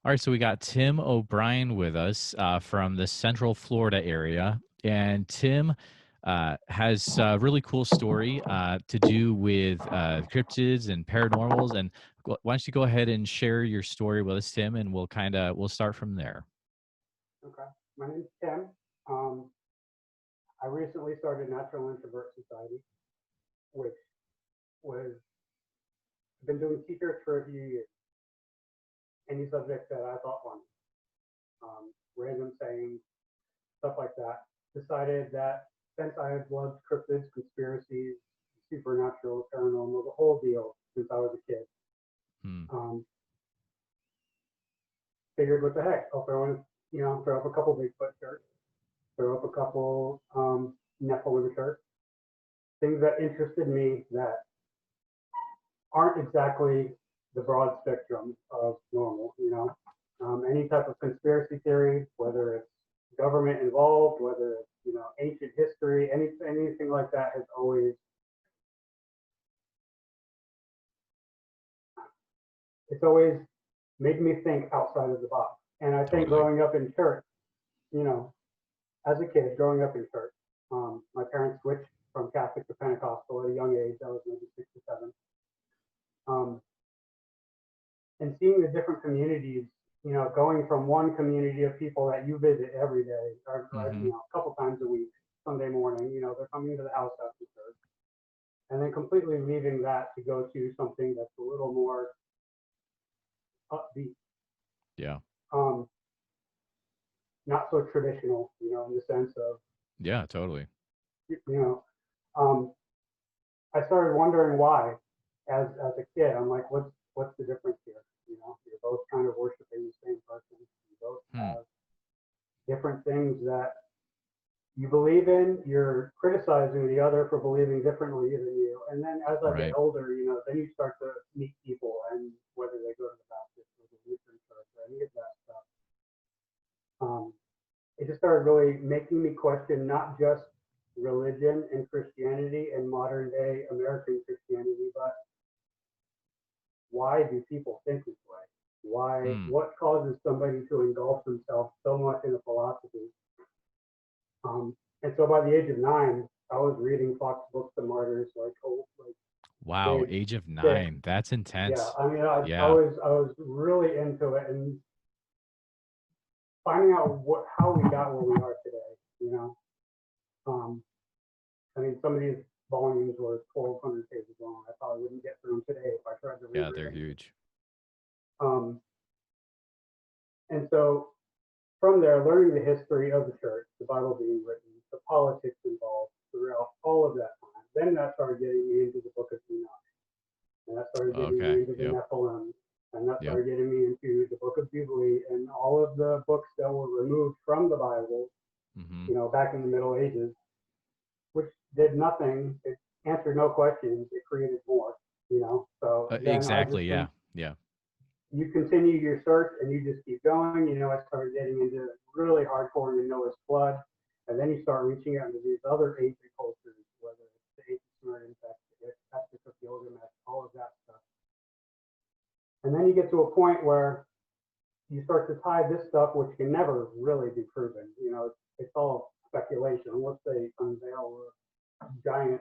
All right, so we got Tim O'Brien with us from the Central Florida area, and Tim has a really cool story to do with cryptids and paranormals. And why don't you go ahead and share your story with us, Tim, and we'll start from there. Okay. My name's Tim. Um, I recently started National Introvert Society, which was I've been doing t-shirts for a few years. Any subject that I thought funny, random sayings, stuff like that. Decided that since I have loved cryptids, conspiracies, supernatural, paranormal, the whole deal since I was a kid, Hmm. um, figured what the heck, I'll throw up a couple Bigfoot shirts, throw up a couple Nephilim shirts, things that interested me that aren't exactly the broad spectrum of normal. Any type of conspiracy theory, whether it's government involved, whether it's ancient history, anything like that has always it's always made me think outside of the box. And I think Totally. growing up in church, you know, as a kid, growing up in church, my parents switched from Catholic to Pentecostal at a young age. I was maybe 6 or 7. Um, and seeing the different communities, going from one community of people that you visit every day, or Hmm. a couple times a week, Sunday morning, they're coming to the house after church, and then completely leaving that to go to something that's a little more upbeat, Yeah. um, not so traditional, in the sense of, Yeah. Totally. you know, um, I started wondering why, as a kid. I'm like, what's the difference here? You're both kind of worshiping the same person. You both Hmm. have different things that you believe in. You're criticizing the other for believing differently than you. And then as I get Right. older, then you start to meet people, and whether they go to the Baptist or the Lutheran church or any of that stuff, um, it just started really making me question not just religion and Christianity and modern day American Christianity, but why do people think this way? Hmm. What causes somebody to engulf themselves so much in a philosophy? And so by the age of 9, I was reading Fox Books of Martyrs, like Wow. age Age of 6. 9. That's Yeah, intense. I mean, I Yeah. was I was really into it, and finding out how we got where we are today. You know, um, I mean, some of these volumes were 1,200 pages long. I probably wouldn't get through them today if I tried to Yeah. reread They're them. huge. Um, and so from there, learning the history of the church, the Bible being written, the politics involved throughout all of that time, then that started getting me into the Book of Enoch, and that started getting me Okay. into the Yep. Nephilim, and that Yep. started getting me into the Book of Jubilee and all of the books that were removed from the Bible, Hmm. back in the Middle Ages, which did nothing. It answered no questions. It created more. So then I Exactly. just Yeah. Yeah. you continue your search and you just keep going. I started getting into really hardcore into Noah's flood, and then you start reaching out into these other ancient cultures, whether it's the ancient Sumerian text, the Epic of Gilgamesh, all of that stuff. And then you get to a point where you start to tie this stuff, which can never really be proven. It's all speculation unless they unveil a giant,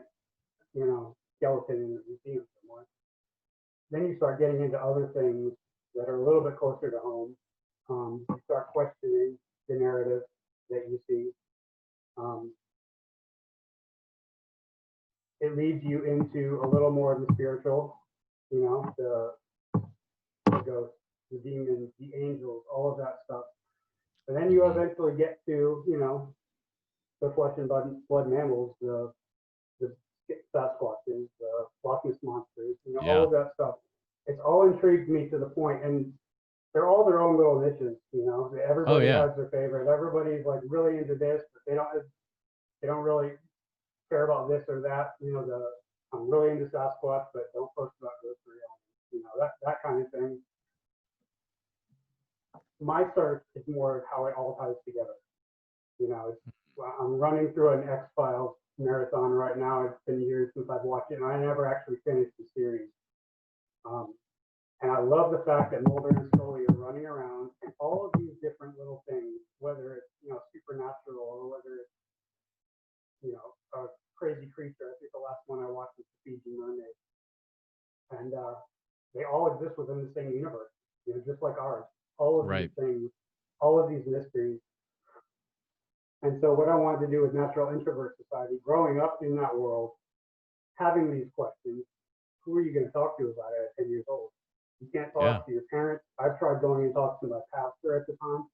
skeleton in the museum somewhere. Then you start getting into other things that are a little bit closer to home. You start questioning the narrative that you see. Um, it leads you into a little more of the spiritual, the ghosts, the demons, the angels, all of that stuff. And then you Hmm. eventually get to, the flesh and blood mammals, the Sasquatches, the Loch Ness monsters, all Yeah. of that stuff. It's all intrigued me to the point, and they're all their own little niches. Oh Everybody yeah. has their favorite. Everybody's like really into this, but they don't really care about this or that. I'm really into Sasquatch, but don't post about ghost reality. That kind of thing. My search is more how it all ties together. I'm running through an X Files marathon right now. It's been years since I've watched it, and I never actually finished the series. Um, and I love the fact that Mulder and Scully are running around they all exist within the same universe, just like ours. All of these Right. things, all of these mysteries. And so what I wanted to do with Natural Introvert Society, growing up in that world, having these questions, who are you going to talk to about it at 10 years old? You can't Yeah. talk to your parents. I've tried going and talking to my pastor at the time,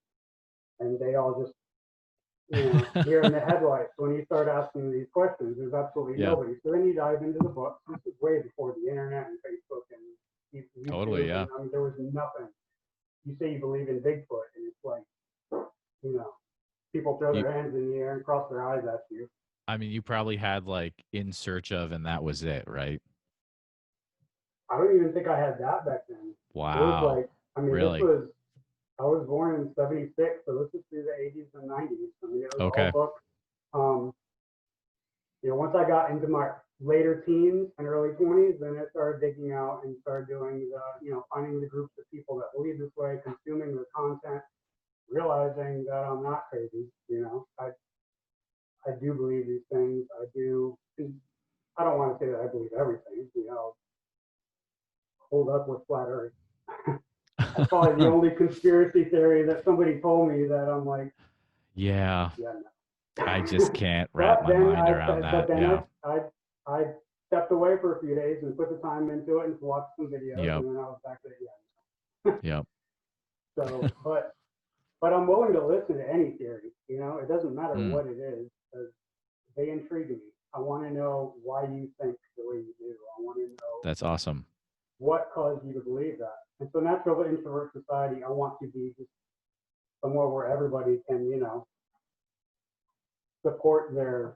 and they all just, you're in the headlights when you start asking these questions. There's absolutely Yeah. nobody. So then you dive into the books. This is way before the internet and Facebook and Totally. YouTube. Yeah. And I mean, there was nothing. You say you believe in Bigfoot, and it's like, people throw You, their hands in the air and cross their eyes at you. I mean, you probably had like In Search of, and that was it, right? I don't even think I had that back then. It was Wow. like, I mean, Really? I was born in '76, so this is through the '80s and '90s. I mean, it was all Okay. books. Um, once I got into my later teens and early 20s, then I started digging out and started doing finding the groups of people that believe this way, consuming the content, realizing that I'm not crazy. I do believe these things. I do. I don't want to say that I believe everything. Hold up with flat Earth. That's probably the only conspiracy theory that somebody told me that I'm like, Yeah. yeah, I no. just can't wrap But my then mind I, around but that. then Yeah. I stepped away for a few days and put the time into it and watched some videos, Yep. and then I was back to yeah. Yep. So, but I'm willing to listen to any theory. It doesn't matter Mm, what it is, because they intrigue me. I want to know why you think the way you do. I want to know that's awesome. what caused you to believe that. And so, Natural Introvert Society, I want to be just somewhere where everybody can, support their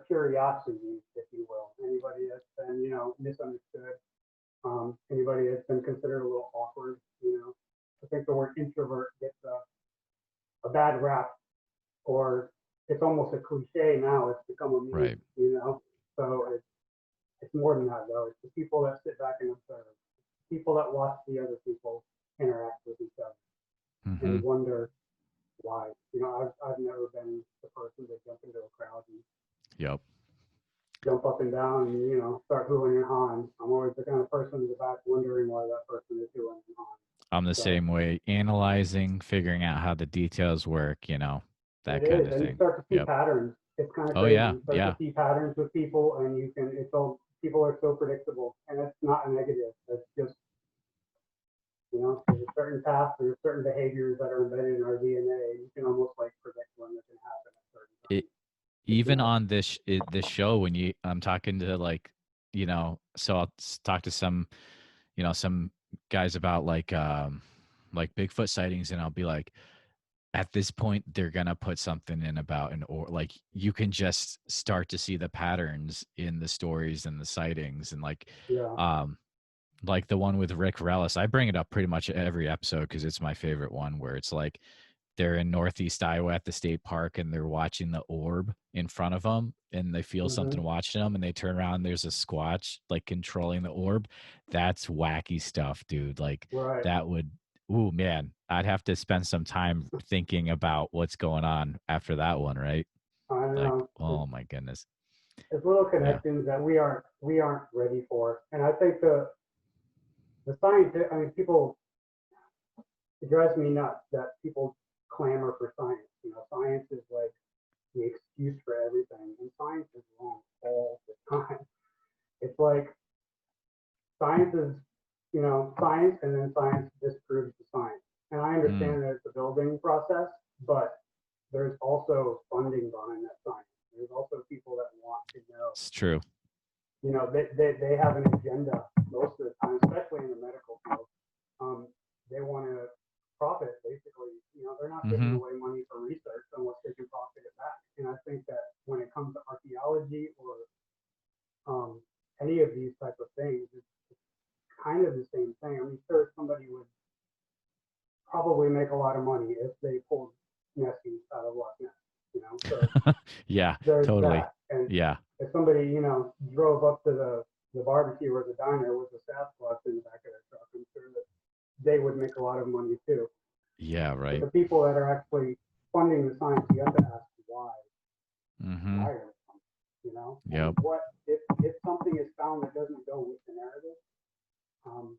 curiosity, if you will. Anybody that's been, misunderstood, anybody that's been considered a little awkward. I think the word introvert gets a bad rap, or it's almost a cliche now. It's become a Right. meme. So it's more than that, though. It's the people that sit back and observe, people that watch the other people interact with each other Mm-hmm. and wonder why. I've never been the person to jump into a crowd and Yep. jump up and down and start hooing and hawing. I'm always the kind of person in the back wondering why that person is hooing and hawing. I'm the So same way, analyzing, figuring out how the details work, that it kind is, of and you thing. start to see Yep. patterns. It's kind of Oh, crazy. yeah. You start to Yeah. see patterns with people, and you can. It's all people are so predictable, and it's not a negative. It's just there's a certain path, there's certain behaviors that are embedded in our DNA, and you can almost like predict when it can happen at certain It, times. It's even nuts. on this show, when I'm talking to like, so I'll talk to some guys about like Bigfoot sightings, and I'll be like, at this point they're gonna put something in about or like you can just start to see the patterns in the stories and the sightings, and Yeah. um like the one with Rick Rellis. I bring it up pretty much every episode because it's my favorite one, where it's like they're in Northeast Iowa at the state park and they're watching the orb in front of them, and they feel Mm-hmm. something watching them, and they turn around and there's a Squatch like controlling the orb. That's wacky stuff, dude. Like Right. that would, ooh, man, I'd have to spend some time thinking about what's going on after that one, right? I Like, know. oh my goodness. It's little Yeah. connections that we aren't ready for, and I think the science. I mean, people. It drives me nuts that people clamor for science. Science is like the excuse for everything, and science is wrong all the time. It's like science is, science, and then science disproves the science. And I Mm, understand that it's a building process, but there's also funding behind that science. There's also people that want to know. it's true. They have an agenda most of the time, especially in the medical field. They want to profit, basically. They're not giving Mm-hmm. away money for research unless they can profit it back. And I think that when it comes to archaeology or any of these type of things, it's kind of the same thing. I mean, sure, somebody would probably make a lot of money if they pulled Nessie out of Loch Ness. So Yeah, there's totally. that. And Yeah. if somebody, drove up to the barbecue or the diner with a Sasquatch in the back of their truck, I'm sure that they would make a lot of money too. Yeah, But right. the people that are actually funding the science, you have to ask why. Mm-hmm. Why are they funding? And Yep. what if something is found that doesn't go with the narrative? um,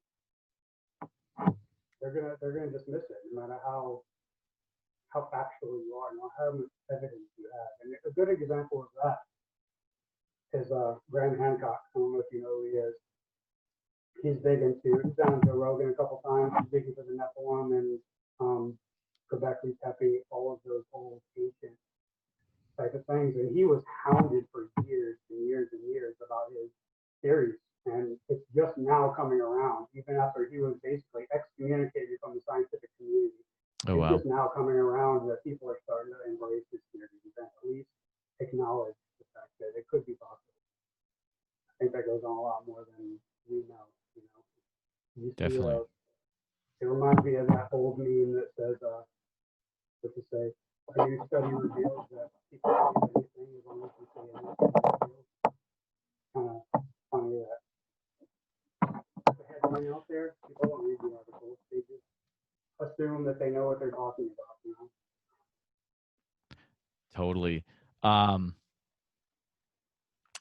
they're gonna dismiss it, no matter how factual you are, no how much evidence you have. And a good example of that is Graham Hancock. I don't know if you know who he is. He's down Joe Rogan a couple times. He's big into the Nephilim and Göbekli Tepe, all of those old ancient type of things. And he was hounded for years and years and years about his theories. And it's just now coming around, even after he was basically excommunicated from the scientific community. Oh, It's wow. just now coming around that people are starting to embrace his theories and at least acknowledge the fact that it could be possible. I think that goes on a lot more than we know. You know, you see, Definitely. it reminds me of that old meme that says, what to say, a new study reveals that people believe anything as long as you say anything. Kind of funny that the headline out there, people don't read the articles. They just assume that they know what they're talking about, you know? Totally.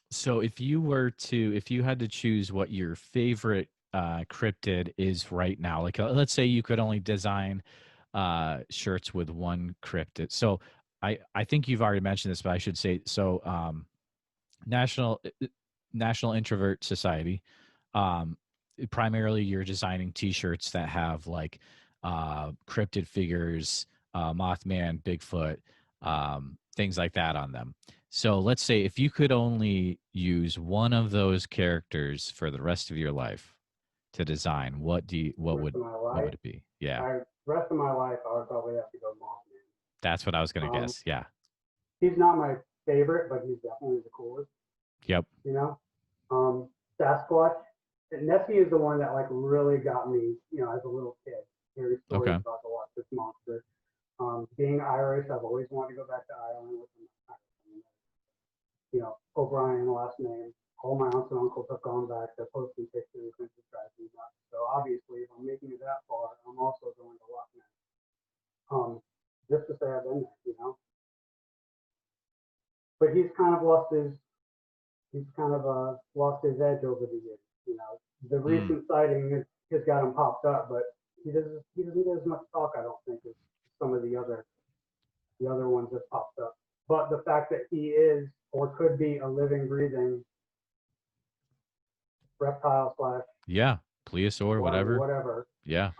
So if you had to choose what your favorite cryptid is right now, like let's say you could only design shirts with one cryptid. So I think you've already mentioned this, but I should say so. National National Introvert Society. Um, Primarily, you're designing T-shirts that have like cryptid figures, Mothman, Bigfoot, things like that on them. So let's say if you could only use one of those characters for the rest of your life to design, The rest of my what life, would it be? Yeah, rest of my life, I would probably have to go Mothman. that's what I was gonna Um, guess. Yeah. he's not my favorite, but he's definitely the coolest, Yep. you know? Sasquatch, and Nessie is the one that like really got me, you know, as a little kid. Hearing stories Okay. about the Loch Ness monster. Being Irish, I've always wanted to go back to Ireland with them. You know, O'Brien last name. All my aunts and uncles have gone back. They're posting pictures and subscribing. So obviously, if I'm making it that far, I'm also going to Loch Ness. Just to say I've been there, you know. But he's kind of lost his edge over the years. You know, the Mm, recent sighting has got him popped up, but he doesn't get as much talk, I don't think, as some of the other ones that popped up. But the fact that he is or could be a living, breathing reptile slash yeah. Plesiosaur, whatever. whatever. Yeah.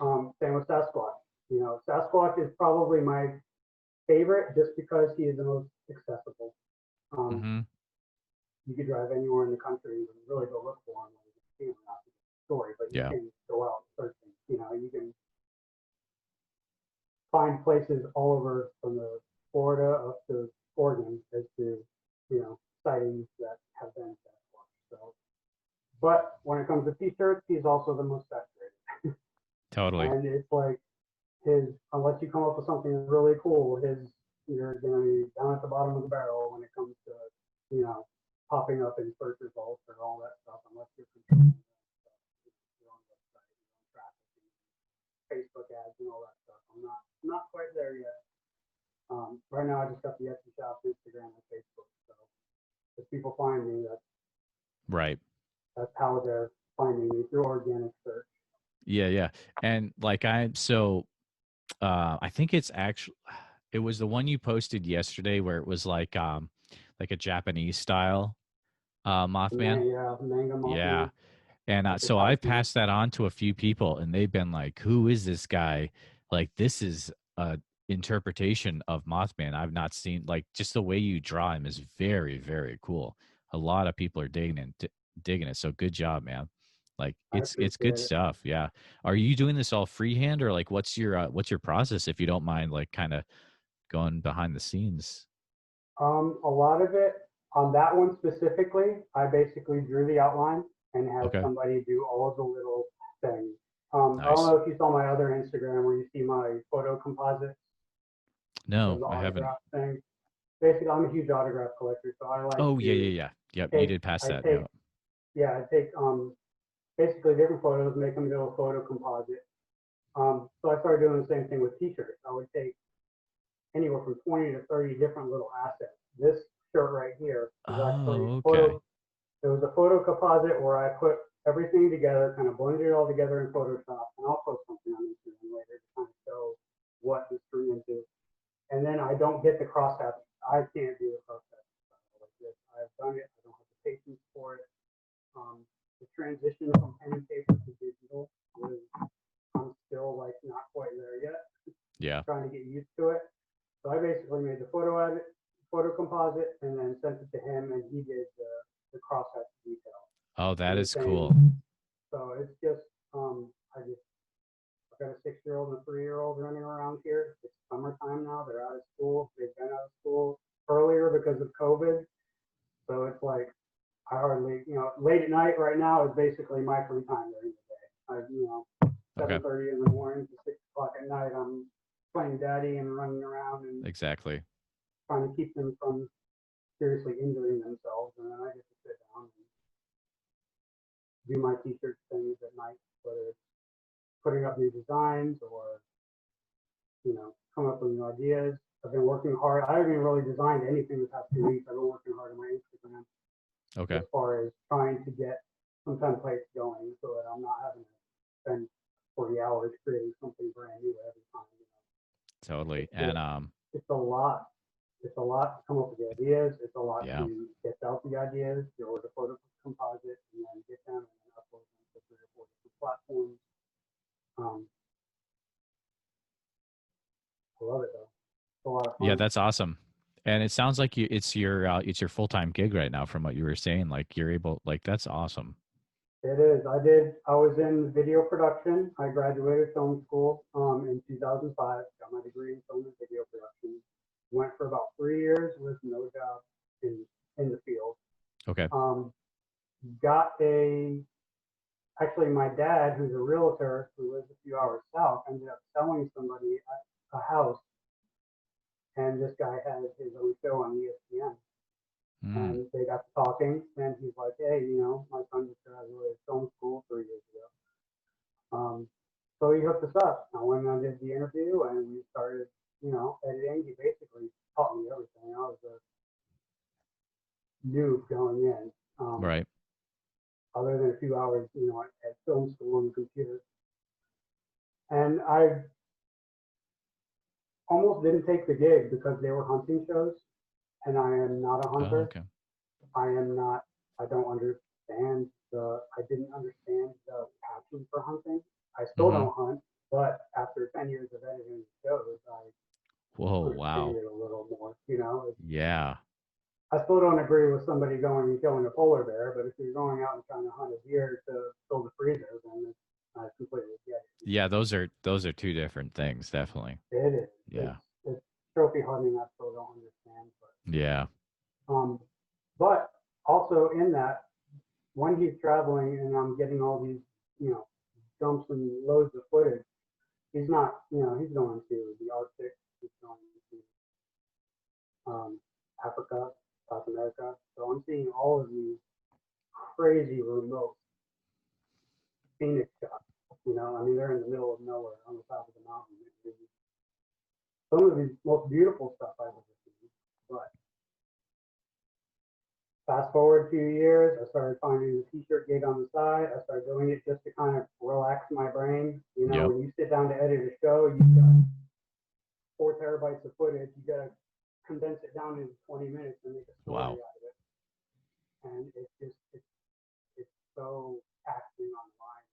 Same with Sasquatch. You know, Sasquatch is probably my favorite just because he is the most accessible. Um, Mm-hmm. you could drive anywhere in the country and really go look for him. You can see him, not the story, but you Yeah. can go out searching. You know, you can find places all over from the Florida up to Oregon as to, you know, sightings that have been Sasquatch. So, but when it comes to t-shirts, he's also the most saturated. Totally. And it's like unless you come up with something really cool, you're going to be down at the bottom of the barrel when it comes to, you know, popping up in search results or all that stuff, unless you're controlling your own website, your own traffic, and Facebook ads and all that stuff. I'm not quite there yet. Right now, I just got the Etsy shop, Instagram, and Facebook. So if people find me, Right. that's how they're finding me through organic search. Yeah, yeah. And like I think it's actually it was the one you posted yesterday where it was like a Japanese style Mothman. Manga Yeah. Mothman, And like the so I've cartoon. passed that on to a few people and they've been like, "Who is this guy?" Like this is a interpretation of Mothman I've not seen. Like just the way you draw him is very, very cool. A lot of people are digging it. So good job, man. Like I it's good appreciate it. stuff. Yeah. Are you doing this all freehand or like what's your process if you don't mind like kind of going behind the scenes? A lot of it on that one specifically, I basically drew the outline and had Okay. somebody do all of the little things. I don't Nice. know if you saw my other Instagram where you see my photo composites or No, the I haven't. autograph thing. Basically, I'm a huge autograph collector, so I like Oh, yeah, yeah, to yeah. Yep, you take, did pass I that take, note. yeah, I take basically different photos, make them into a photo composite. So I started doing the same thing with T-shirts. I would take anywhere from 20 to 30 different little assets. This shirt right here is actually Oh, okay. it was a photo composite where I put everything together, kind of blended it all together in Photoshop, and I'll post something on Instagram later to kind of show what this turned into. And then I don't get the crosshatch. I can't do the crosshatch like this. I've done it. I don't have the patience for it. The transition from pen and paper to digital was, I'm still like not quite there yet. Yeah. Trying to get used to it. So I basically made the photo composite, and then sent it to him, and he did the crosshatch detail. Oh, that is cool. So it's just, I've got a 6-year-old and a 3-year-old running around here. It's summertime now. They're out of school. They've been out of school earlier because of COVID. So it's like, I hardly, late at night right now is basically my free time during the day. 7:30 in the morning to 6 o'clock at night, I'm playing daddy and running around and exactly trying to keep them from seriously injuring themselves. And then I get to sit down and do my t-shirt things at night, whether it's putting up new designs or, come up with new ideas. I've been working hard. I haven't even really designed anything the past 2 weeks. I've been working hard on my Instagram. Okay. As far as trying to get some templates going so that I'm not having to spend 40 hours creating something brand new every time. Totally. It's a lot. It's a lot to come up with the ideas. It's a lot Yeah. to get out the ideas, or the photo composite, and then get them and then upload them to 3 or 4 different platforms. I love it though. It's a lot of fun. Yeah, that's awesome. And it sounds like it's your full-time gig right now from what you were saying. Like you're able, like that's awesome. It is. I was in video production. I graduated film school in 2005, got my degree in film and video production. Went for about 3 years with no job in the field. Okay. Actually my dad, who's a realtor who lives a few hours south, ended up selling somebody a house, and this guy had his own show on ESPN. And they got to talking, and he's like, hey, my son just graduated film school 3 years ago. So he hooked us up. I went and did the interview, and we started, editing. He basically taught me everything. I was a noob going in. Right. Other than a few hours, at film school on the computer. And I almost didn't take the gig because they were hunting shows, and I am not a hunter. Oh, okay. I didn't understand the passion for hunting. I still don't hunt, but after 10 years of editing shows, I understand it a little more, Yeah. I still don't agree with somebody going and killing a polar bear, but if you're going out and trying to hunt a deer to fill the freezer, then I completely get it. Yeah, those are two different things, definitely. It is. Yeah. It's trophy hunting I still don't understand. But, yeah. But also in that, when he's traveling and I'm getting all these, dumps and loads of footage, he's not, he's going to the Arctic, he's going to Africa, South America. So I'm seeing all of these crazy remote scenic shots. They're in the middle of nowhere on the top of the mountain. Some of the most beautiful stuff I've ever seen. But fast forward a few years, I started finding the t-shirt gig on the side. I started doing it just to kind of relax my brain. When you sit down to edit a show, you've got 4 terabytes of footage. You got to condense it down into 20 minutes and make a story out of it. And it's so taxing on the mind.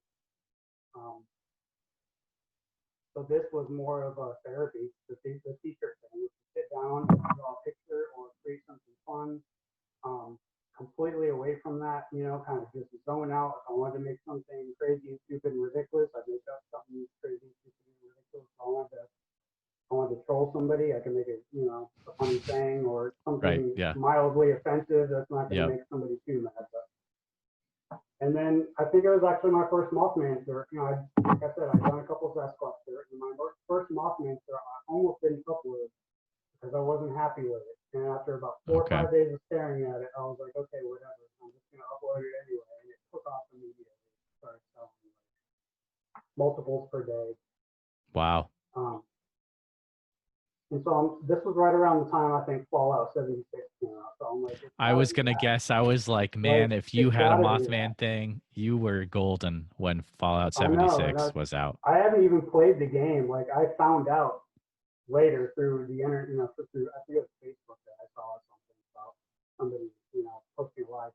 So this was more of a therapy, the t-shirt thing. Sit down, draw a picture, or create something fun. Completely away from that, kind of just zone out. If I wanted to make something crazy, stupid, and ridiculous, I'd make up something crazy, stupid, and ridiculous. If I wanted to troll somebody, I can make it, a funny saying or something mildly offensive that's not going to make somebody too mad. And then I think it was actually my first Mothman shirt. Like I said, I've done a couple of Sasquatch shirts, and my first Mothman shirt I almost didn't upload because I wasn't happy with it. And after about 4 or 5 days of staring at it, I was like, okay, whatever. I'm just going to upload it anyway. And it took off immediately. Started selling multiples per day. Wow. And so this was right around the time I think Fallout 76 came out. So I'm like, it's I got to was be gonna that. guess. I was like, Like, man, if you it's had a got to be that. Mothman thing, you were golden when Fallout I know, and 76 was out. I haven't even played the game. Like, I found out later through the internet, through I think it was Facebook that I saw something about somebody, posting a live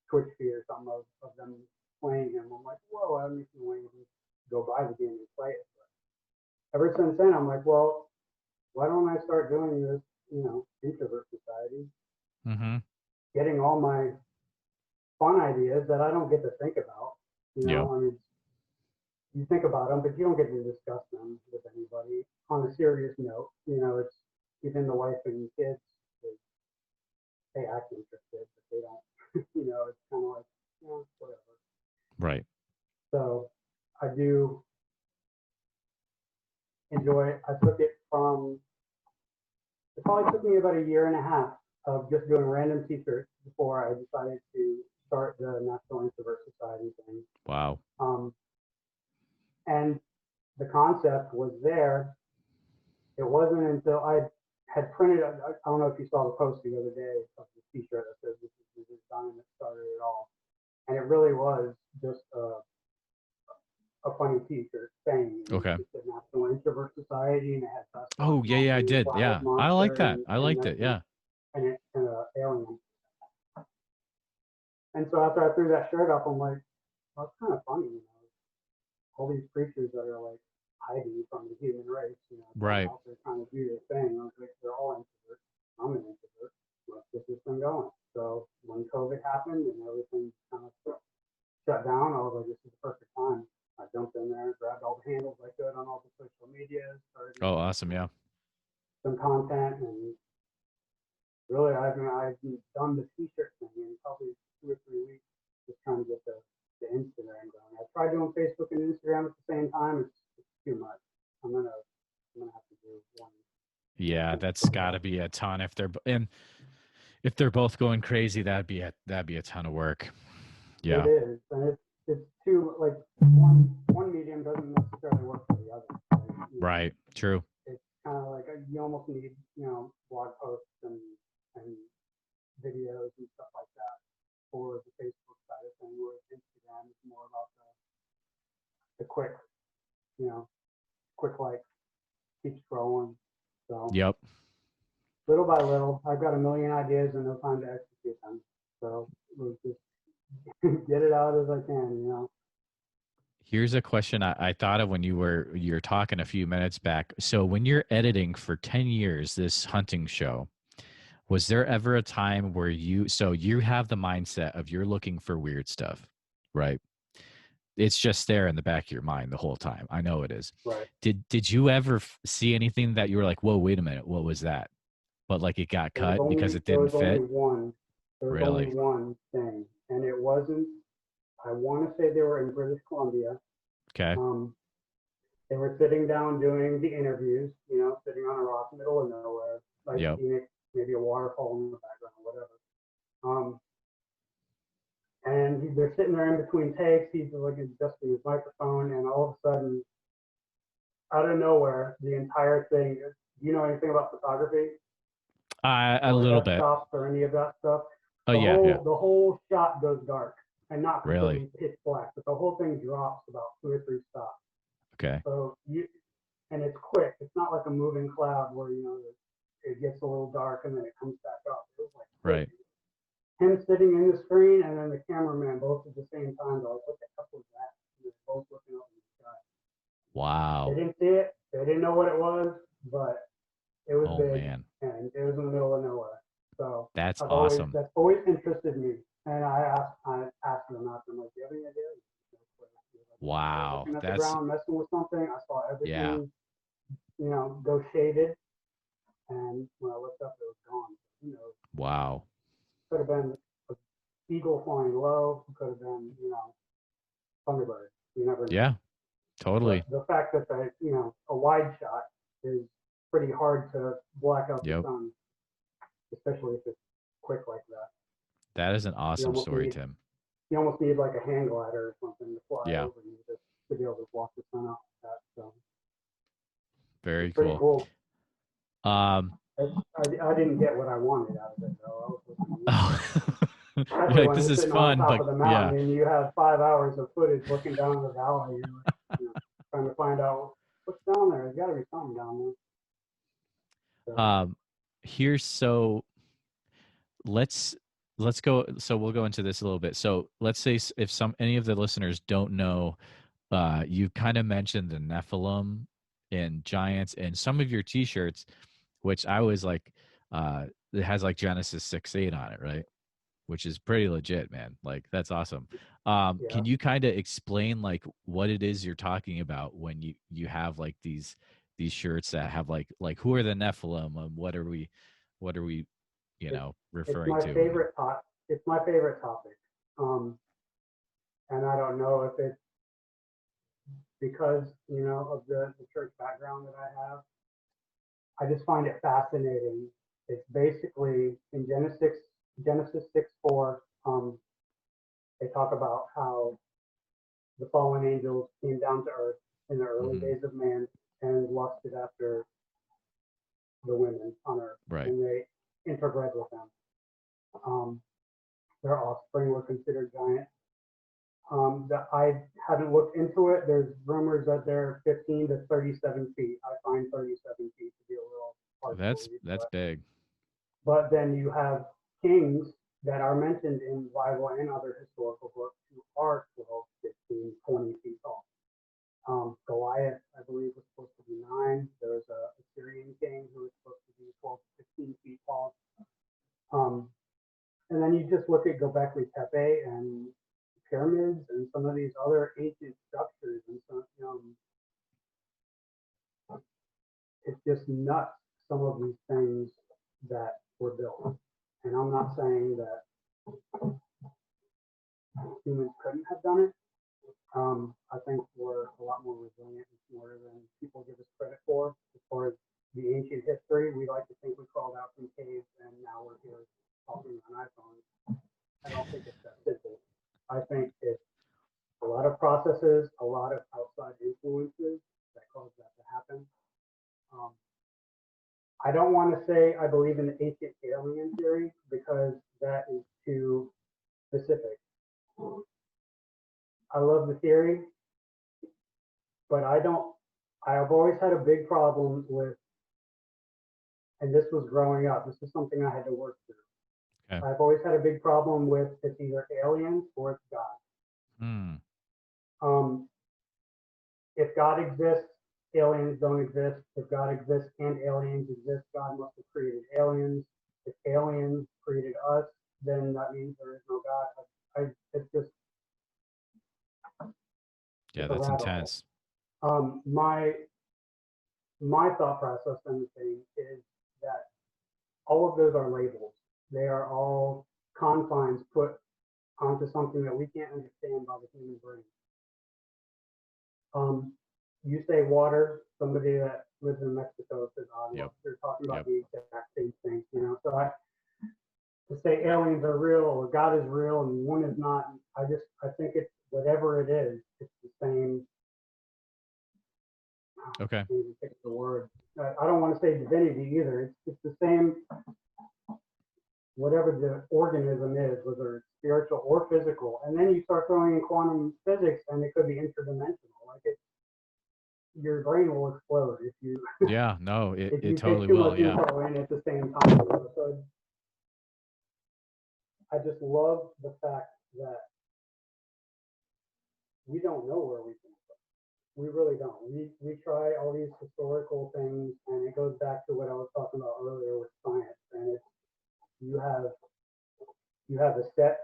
Twitch feed or something of them playing him. I'm like, whoa, I don't even want to go buy the game and play it. But ever since then, I'm like, well, why don't I start doing this, introvert society, Mm-hmm. getting all my fun ideas that I don't get to think about. Yep. I mean, you think about them, but you don't get to discuss them with anybody. On a serious note, it's even the wife and kids, they act interested, but they don't, it's kind of like, whatever. Right. So I do enjoy it. It probably took me about a year and a half of just doing random t-shirts before I decided to start the National Introvert Society thing. Wow. And the concept was there. It wasn't until I had printed, I don't know if you saw the post the other day of the t-shirt that says this is the design that started it all. And it really was just a funny t-shirt saying, Okay. it's the National Introvert Society, and it had Dust Oh, yeah, I did. Cloud Yeah. I like Monster, that. I liked it. Yeah. and Alien. And so after I threw that shirt up, I'm like, well, it's kind of funny, all these creatures that are like hiding from the human race, Right. out there trying to do their thing. I was like, they're all introverts. I'm an introvert. Let's get this thing going. So when COVID happened and everything kind of shut down, I was like, this is the perfect time. I jumped in there, grabbed all the handles I could on all the social medias, started Oh, awesome. Yeah. some content, and really, I've done the t-shirt thing in probably 2 or 3 weeks, just trying to get the Instagram going. I tried doing Facebook and Instagram at the same time. It's too much. I'm gonna have to do one. Yeah, that's got to be a ton. If they're both going crazy, that'd be a ton of work. Yeah. It is, and it's too, like, one medium doesn't necessarily work for the other. Like, Right. True. It's kind of like you almost need blog posts and videos and stuff like that for the Facebook side of things, whereas Instagram is more about the quick, like, keep scrolling. So Yep. little by little, I've got a million ideas and no time to execute them. So we'll just get it out as I can. Here's a question I thought of when you're talking a few minutes back. So when you're editing for 10 years, this hunting show, was there ever a time where you have the mindset of you're looking for weird stuff, right? It's just there in the back of your mind the whole time. I know it is. Right. Did you ever see anything that you were like, whoa, wait a minute, what was that? But like it got cut because it didn't fit? There was only Really? one thing, and it wasn't. I want to say they were in British Columbia. Okay. They were sitting down doing the interviews, sitting on a rock in the middle of nowhere, like Yep. Phoenix, maybe a waterfall in the background, whatever. And they're sitting there in between takes. He's like adjusting his microphone, and all of a sudden, out of nowhere, the entire thing. Do you know anything about photography? A Or little bit. desktops or any of that stuff? Oh yeah, yeah. The whole shot goes dark, and not Really? completely pitch black, but the whole thing drops about 2 or 3 stops. Okay. So and it's quick. It's not like a moving cloud where it gets a little dark and then it comes back up. It was like Right. him sitting in the screen and then the cameraman both at the same time. They're like, what the heck was that? And they're both looking up in the sky. Wow. They didn't see it. They didn't know what it was, but it was big, man. and it was in the middle of nowhere. So that's awesome. That's always interested me. And I asked them after, I'm like, do you have any idea? Wow. Looking at That's the ground, messing with something. I saw everything, yeah. Go shaded. And when I looked up, it was gone. Wow. Could have been an eagle flying low. Could have been, Thunderbird. You never know. Yeah, totally. But the fact that a wide shot is pretty hard to black out the sun, especially if it's quick like that. That is an awesome story, Tim. You almost need like a hang glider or something to fly over you just to be able to block the sun out like that. So very cool. I didn't get what I wanted out of it though. I was listening. Oh, you're Especially like, when this you're is sitting on fun, top but of the yeah. mountain and you have 5 hours of footage looking down the valley. You're like, trying to find out what's down there. There's got to be something down there. So, Um, here's so let's let's go. So we'll go into this a little bit. So let's say if any of the listeners don't know, you kind of mentioned the Nephilim and giants, and some of your T-shirts, which I was like, it has like Genesis 6:8 on it, right? Which is pretty legit, man. Like that's awesome. yeah. Can you kind of explain like what it is you're talking about when you have like these shirts that have like who are the Nephilim and what are we It's, it's referring my to? favorite top. It's my favorite topic. Um, and I don't know if it's because, of the church background that I have. I just find it fascinating. It's basically in Genesis 6:4. They talk about how the fallen angels came down to earth in the early Hmm. days of man and lusted after the women on earth, Right. and they interbred with them. Um, their offspring were considered giants. That I haven't looked into it. There's rumors that they're 15 to 37 feet. I find 37 feet to be a little hard to believe, That's big. but then you have kings that are mentioned in the Bible and other historical books who are 12, 15, 20 feet tall. Goliath, I believe, was supposed to be 9. There was a Assyrian king who was supposed to be 12 to 15 feet tall. Um, and then you just look at Göbekli Tepe and pyramids and some of these other ancient structures, and some, it's just nuts. Some of these things that were built, and I'm not saying that humans couldn't have done it. I think we're a lot more resilient and smarter than people give us credit for. As far as the ancient history, we like to think we crawled out from caves and now we're here talking on iPhones. I don't think it's that simple. I think it's a lot of processes, a lot of outside influences that cause that to happen. Um, I don't want to say I believe in the ancient alien theory because that is too specific. I love the theory, but I don't. I've always had a big problem with, and this was growing up. This is something I had to work Okay. through. I've always had a big problem with it's either aliens or it's God. Hmm. Um, if God exists, aliens don't exist. If God exists and aliens exist, God must have created aliens. If aliens created us, then that means there is no God. It's just Yeah, it's a that's rabbit hole. intense. My thought process on the thing is that all of those are labels. They are all confines put onto something that we can't understand by the human brain. Um, you say water, somebody that lives in Mexico says agua. Yep. They're talking about Yep. the exact same thing. So to say aliens are real or God is real and one is not, I think it's whatever it is, it's the same. Okay. Maybe pick the word. I don't want to say divinity either. It's the same, whatever the organism is, whether it's spiritual or physical. And then you start throwing in quantum physics, and it could be interdimensional. Your brain will explode if you Yeah. No, if it you take totally too will. much Yeah. info in at the same time. So I just love the fact that we don't know where we came from. We really don't. We try all these historical things, and it goes back to what I was talking about earlier with science. And it's you have you have a set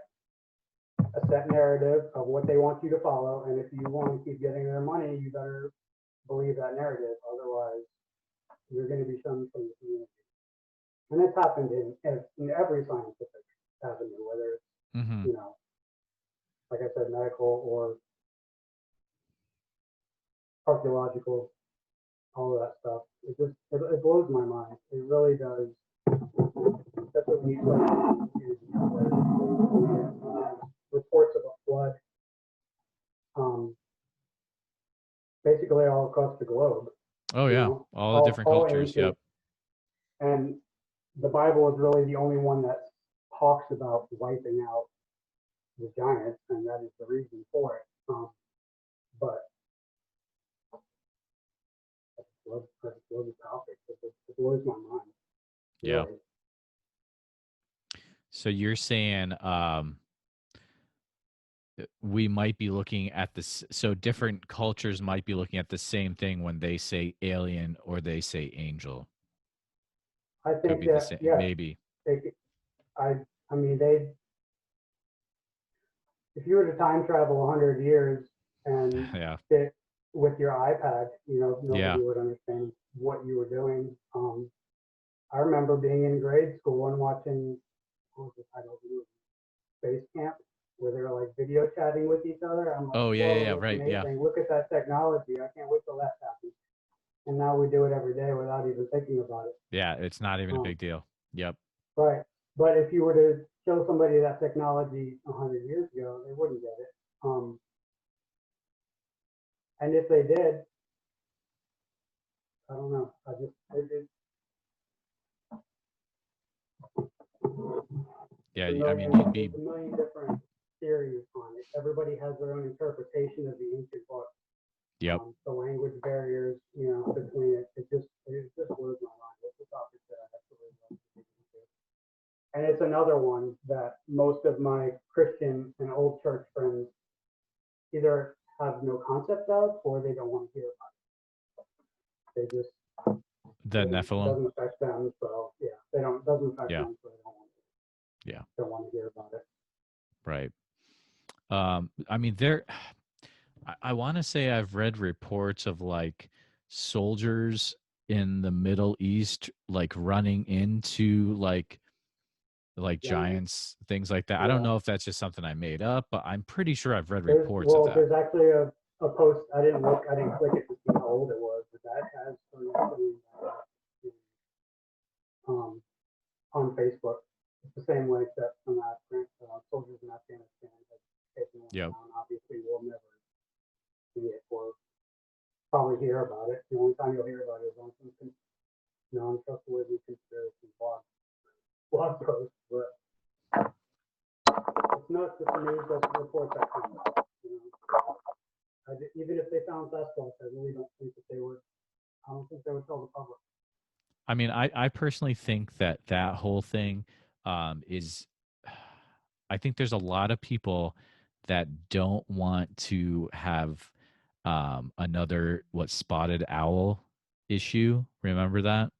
narrative of what they want you to follow, and if you want to keep getting their money, you better believe that narrative. Otherwise, you're going to be shunned from the community. And it's happened in every scientific avenue, whether it's, Hmm. you know, like I said, medical or archaeological, all of that stuff. It blows my mind. It really does. That's what we reports of a flood, um, basically all across the globe. Oh You yeah. know, All the all different all cultures. ancient Yep. And the Bible is really the only one that talks about wiping out the giants, and that is the reason for it. But I just love the topic. It blows my mind. Yeah. Really. So you're saying we might be looking at this, so different cultures might be looking at the same thing when they say alien or they say angel. I Could think be the that same, yes, maybe. they, I I mean they. If you were to time travel 100 years and Yeah. sit with your iPad, Yeah. nobody would understand what you were doing. I remember being in grade school and watching, what was the title of the movie? Space Camp, where they were like video chatting with each other. I'm like, Oh, yeah, yeah, whoa, yeah, that's right. Yeah. amazing. Look at that technology. I can't wait till that happens. And now we do it every day without even thinking about it. Yeah. It's not even a Um, big deal. Yep. but but if you were to show somebody that technology 100 years ago, they wouldn't get it. And if they did, I don't know. Yeah. I mean, you'd be, There's a million different theories on it. Everybody has their own interpretation of the ancient book. yep. The language barriers, between it, it just blows my mind. It's a topic that I absolutely love to dig into. And it's another one that most of my Christian and old church friends either have no concept of or they don't want to hear about it. They just The it Nephilim. doesn't affect them, so yeah, they don't it doesn't affect Yeah. them, so they Yeah. don't want to hear about it. Right. I mean, I want to say I've read reports of like soldiers in the Middle East, like running into like Giants. giants, things like that. I don't Yeah. know if that's just something I made up, but I'm pretty sure I've read reports of that. There's actually a post. I didn't click it to see how old it was, but that has um, on Facebook. It's the same way that some soldiers in Afghanistan have taken one Yep. down. Obviously, we'll never see it or probably hear about it. The only time you'll hear about it is on some non-trustworthy conspiracy blog posts. But it's nuts that the news doesn't report that kind of stuff. Even if they found Sasquatch, I really don't think that they would. I don't think they would tell the public. I mean, I personally think that that whole thing is, I think there's a lot of people that don't want to have another spotted owl issue. Remember that?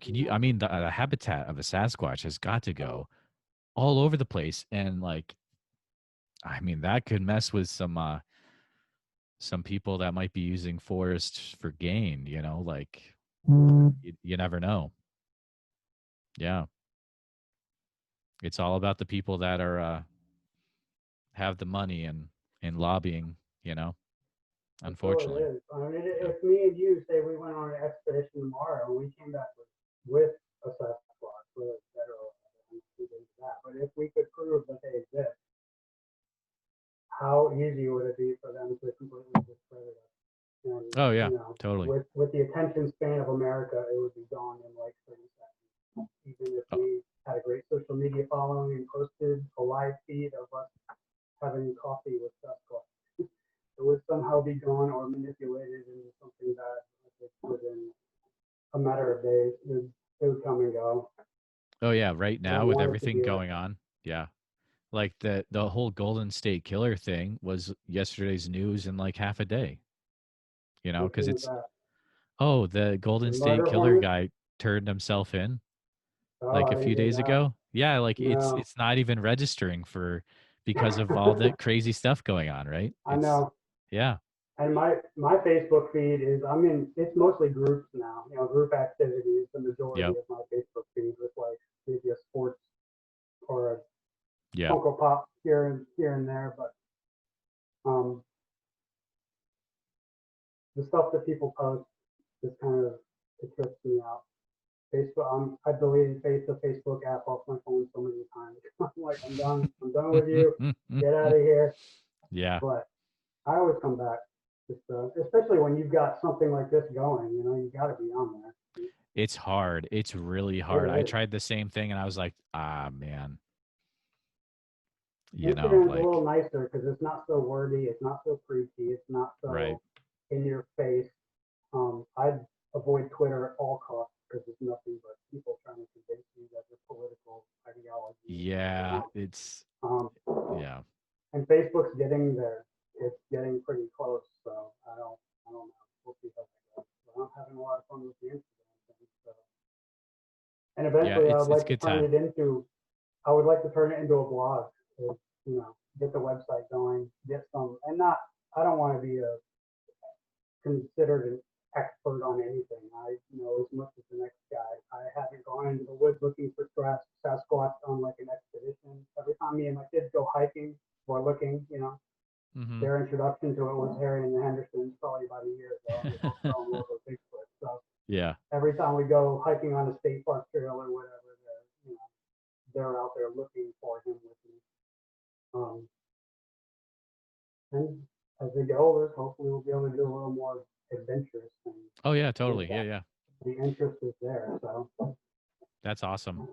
Can you? I mean, the habitat of a Sasquatch has got to go all over the place, and like, I mean, that could mess with some people that might be using forests for gain. Like you never know. Yeah, it's all about the people that are have the money and lobbying. That's all it Unfortunately. is. I mean, Yep. if me and you say we went on an expedition tomorrow and we came back with a Sasquatch, whether it's better or that, but if we could prove that they exist, how easy would it be for them to completely discredit us? And Oh yeah, totally. with the attention span of America, it would be gone in like 30 seconds. Even if Oh, we had a great social media following and posted a live feed of us having coffee with Sasquatch, it would somehow be gone or manipulated into something that within a matter of days it would come and go. oh yeah, right I now don't with want it to everything be like going that. on. Yeah. Like the whole Golden State Killer thing was yesterday's news in like half a day, Which because one is it's, that? oh, the Golden The State murder Killer hornet? guy turned himself in Oh, like I a didn't few hear days that. ago. Yeah, like it's No. it's not even registering because of all the crazy stuff going on, right? I know. Yeah. And my Facebook feed is it's mostly groups now. Group activities. The majority Yep. of my Facebook feed with like maybe a sports or a Yep. Funko Pop here and there, but um, the stuff that people post just kind of it trips me out. Facebook, I deleted the Facebook app off my phone so many times. I'm like, I'm done. I'm done with you. Get out of here. Yeah. But I always come back, just especially when you've got something like this going. You got to be on there. It's hard. It's really It hard. I is. tried the same thing and I was like, ah, man, Instagram's a little like, nicer because it's not so wordy, it's not so preachy, it's not right. so in your face. I'd avoid Twitter at all costs because it's nothing but people trying to convince you that their political ideology is Yeah. wrong. It's, Um, yeah. and Facebook's getting there. It's getting pretty close, so I don't know. We'll see how that goes. But I'm having a lot of fun with the Instagram thing. So, and Yeah. eventually, It's good time. I would like to turn it into a blog. Is, get the website going, get some, and not. I don't want to be considered an expert on anything. I know as much as the next guy. I haven't gone into the woods looking for Sasquatch on like an expedition. Every time me and my kids go hiking or looking, Mm-hmm. their introduction to it was Harry and the Hendersons probably about a year ago, and they both fell in love with Bigfoot. So Yeah. every time we go hiking on a state park trail or whatever, they're out there looking for him with me. Um, and as they get older, hopefully we'll be able to do a little more adventurous things. Oh, yeah, Get totally. Yeah. that. Yeah. The interest is there. So That's awesome.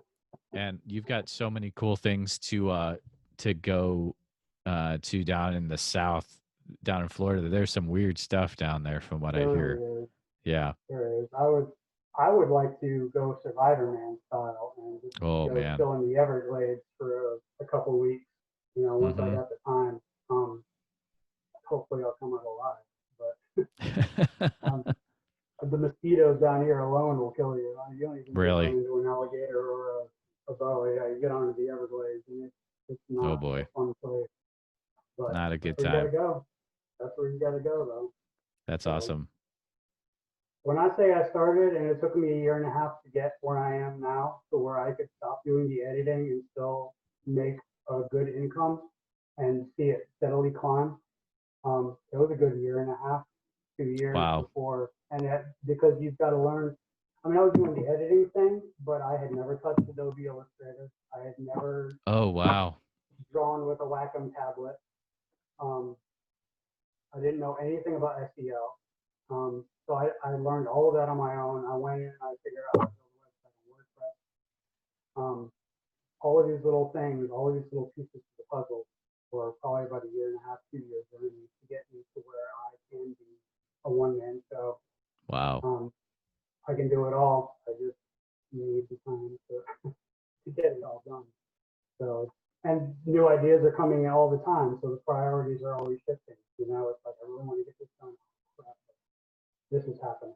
And you've got so many cool things to go to down in the south, down in Florida. There's some weird stuff down there from what I there hear. really is. Yeah. There is. I would like to go Survivor Man style and just Oh go man. chill in the Everglades for a couple weeks. Once I Mm-hmm. got the time. Hopefully I'll come out alive. But the mosquitoes down here alone will kill you. You don't even need to run Really? into an alligator or a boa. Yeah, you get onto the Everglades and it's Oh not a boy. fun place. But Not a that's good where you got to time. go. That's where you got to go though. That's So awesome. when I say I started and it took me a year and a half to get where I am now to where I could stop doing the editing and still make a good income and see it steadily climb, it was a good year and a half, 2 years Wow. before. And because you've got to learn. I mean, I was doing the editing thing, but I had never touched Adobe Illustrator. I had never Oh wow. drawn with a Wacom tablet. Um, I didn't know anything about SEO. So I learned all of that on my own. I went in and I figured out how to build a website on WordPress. All of these little things, all of these little pieces of the puzzle were probably about a year and a half, 2 years journey to get me to where I can be a one man show. Wow. Um, I can do it all. I just need the time to get it all done. So, and new ideas are coming in all the time. So the priorities are always shifting. It's like I really want to get this done. Crap, this is happening.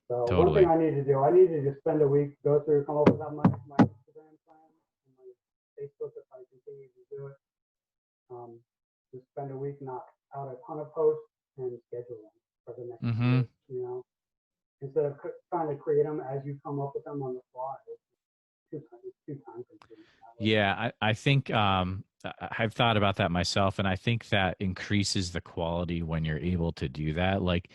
So one thing Totally. I need to do, I need to just spend a week, go through, come up with my Instagram plan and my Facebook if I continue to do it. Um, just spend a week, knock out a ton of posts and schedule them for the next Mm-hmm. year. Instead of trying to create them as you come up with them on the fly. It's too time consuming that way. Yeah, I think I've thought about that myself, and I think that increases the quality when you're able to do that. Like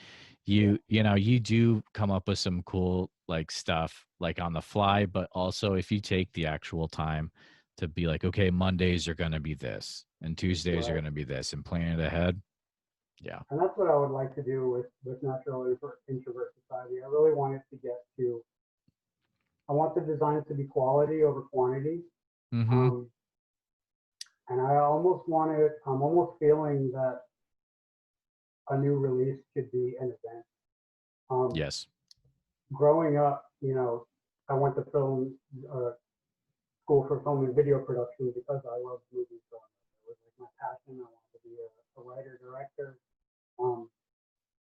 Yeah. you do come up with some cool like stuff like on the fly, but also if you take the actual time to be like, okay, Mondays are going to be this, and Tuesdays are Right. going to be this, and plan it ahead. Yeah. And that's what I would like to do with National Introvert Society. I really want it to get to, I want the designs to be quality over quantity. Mm-hmm. Um, and I almost want it, I'm almost feeling that a new release should be an event. Um, Yes. Growing up, I went to film school for film and video production because I loved movies growing up. It was like my passion. I wanted to be a writer director. Um,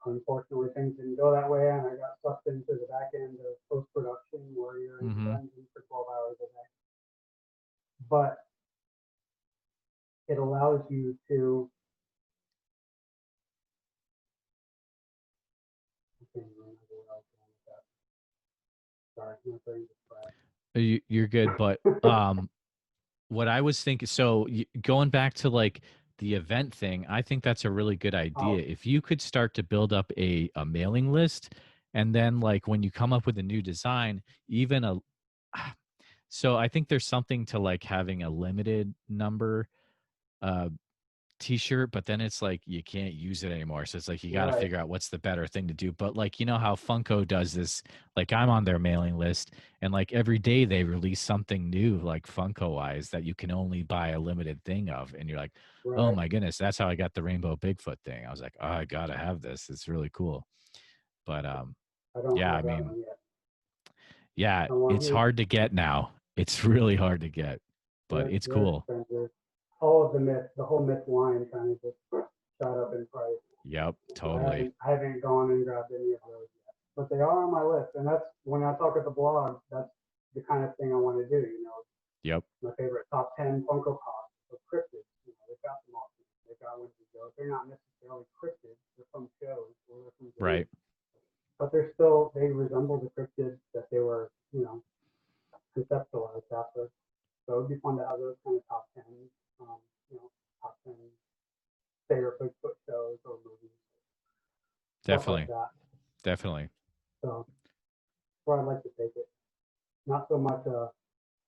Unfortunately, things didn't go that way, and I got sucked into the back end of post production where you're in the Mm-hmm. engine for 12 hours a day. But it allows you to, I can't remember what I was going with that. Sorry, my brain just You're good, but crashed. what I was thinking, so going back to like the event thing, I think that's a really good idea. Oh, If you could start to build up a mailing list, and then like when you come up with a new design, even a so I think there's something to like having a limited number uh t-shirt, but then it's like you can't use it anymore. So it's like you got to Right, figure out what's the better thing to do. But like, you know how Funko does this, like I'm on their mailing list, and like every day they release something new, like Funko wise, that you can only buy a limited thing of. And you're like, oh right. my goodness, that's how I got the rainbow Bigfoot thing. I was like, oh, I gotta have this. It's really cool. But I don't yeah, I have that mean, one yet. yeah, I want it's his. hard to get now. It's really hard to get, but They're it's they're cool. expensive. All of the myth, the whole myth line kind of just shot up in price. Yep, So totally. I haven't gone and grabbed any of those yet, but they are on my list. And that's when I talk at the blog. That's the kind of thing I want to do. You know, Yep. my favorite top 10 Funko Pops of cryptids. You know, they've got them all. They've got ones that go. They're not necessarily cryptids. They're from shows or they're from Right. games, but they're still they resemble the cryptids that they were. You know, conceptualized after. So it'd be fun to have those kind of top 10. You know, top 10 favorite Bigfoot shows or movies, stuff like Definitely. that. Definitely. So that's where I'd like to take it. Not so much,